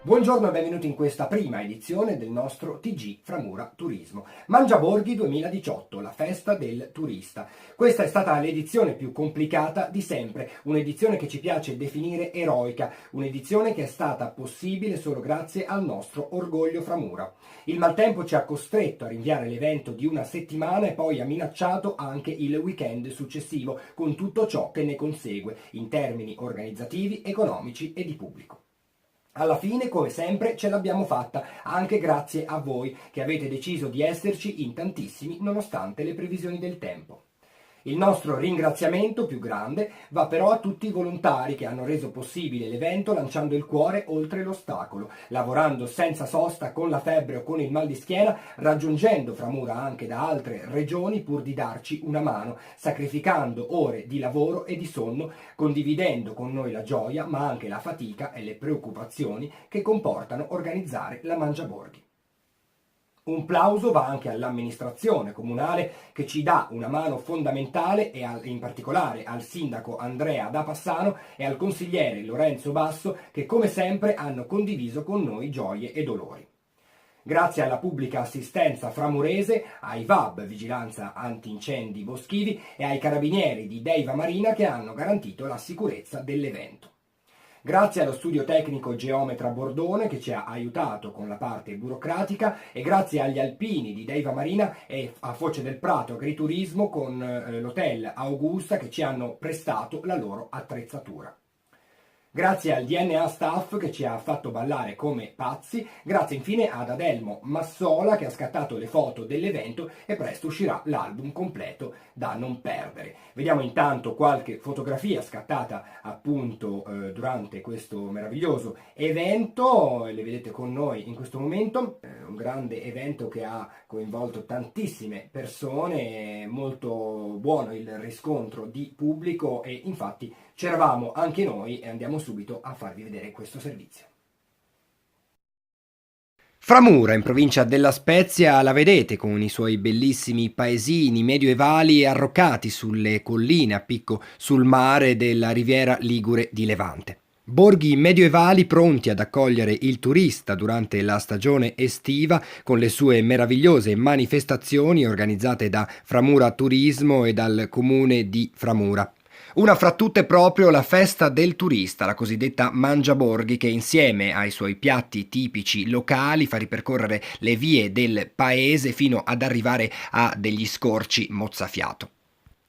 Buongiorno e benvenuti in questa prima edizione del nostro TG Framura Turismo. Mangiaborghi 2018, la festa del turista. Questa è stata l'edizione più complicata di sempre, un'edizione che ci piace definire eroica, un'edizione che è stata possibile solo grazie al nostro orgoglio Framura. Il maltempo ci ha costretto a rinviare l'evento di una settimana e poi ha minacciato anche il weekend successivo, con tutto ciò che ne consegue in termini organizzativi, economici e di pubblico. Alla fine, come sempre, ce l'abbiamo fatta, anche grazie a voi che avete deciso di esserci in tantissimi nonostante le previsioni del tempo. Il nostro ringraziamento più grande va però a tutti i volontari che hanno reso possibile l'evento lanciando il cuore oltre l'ostacolo, lavorando senza sosta con la febbre o con il mal di schiena, raggiungendo Framura anche da altre regioni pur di darci una mano, sacrificando ore di lavoro e di sonno, condividendo con noi la gioia ma anche la fatica e le preoccupazioni che comportano organizzare la Mangiaborghi. Un plauso va anche all'amministrazione comunale che ci dà una mano fondamentale e in particolare al sindaco Andrea da Passano e al consigliere Lorenzo Basso che come sempre hanno condiviso con noi gioie e dolori. Grazie alla pubblica assistenza framurese, ai VAB, Vigilanza Antincendi Boschivi, e ai carabinieri di Deiva Marina che hanno garantito la sicurezza dell'evento. Grazie allo studio tecnico Geometra Bordone che ci ha aiutato con la parte burocratica e grazie agli alpini di Deiva Marina e a Foce del Prato Agriturismo con l'hotel Augusta che ci hanno prestato la loro attrezzatura. Grazie al DNA Staff che ci ha fatto ballare come pazzi, grazie infine ad Adelmo Massola che ha scattato le foto dell'evento e presto uscirà l'album completo da non perdere. Vediamo intanto qualche fotografia scattata appunto durante questo meraviglioso evento, le vedete con noi in questo momento, un grande evento che ha coinvolto tantissime persone, molto buono il riscontro di pubblico e infatti c'eravamo anche noi e andiamo subito a farvi vedere questo servizio. Framura, in provincia della Spezia, la vedete con i suoi bellissimi paesini medioevali arroccati sulle colline a picco sul mare della riviera Ligure di Levante. Borghi medievali pronti ad accogliere il turista durante la stagione estiva con le sue meravigliose manifestazioni organizzate da Framura Turismo e dal comune di Framura. Una fra tutte proprio la festa del turista, la cosiddetta Mangiaborghi, che insieme ai suoi piatti tipici locali fa ripercorrere le vie del paese fino ad arrivare a degli scorci mozzafiato.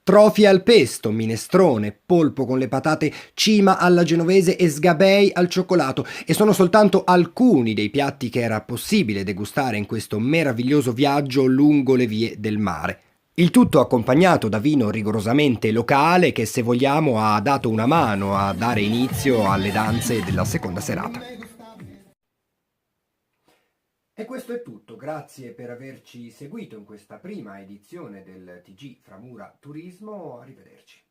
Trofi al pesto, minestrone, polpo con le patate, cima alla genovese e sgabei al cioccolato e sono soltanto alcuni dei piatti che era possibile degustare in questo meraviglioso viaggio lungo le vie del mare. Il tutto accompagnato da vino rigorosamente locale che, se vogliamo, ha dato una mano a dare inizio alle danze della seconda serata. E questo è tutto, grazie per averci seguito in questa prima edizione del TG Framura Turismo, arrivederci.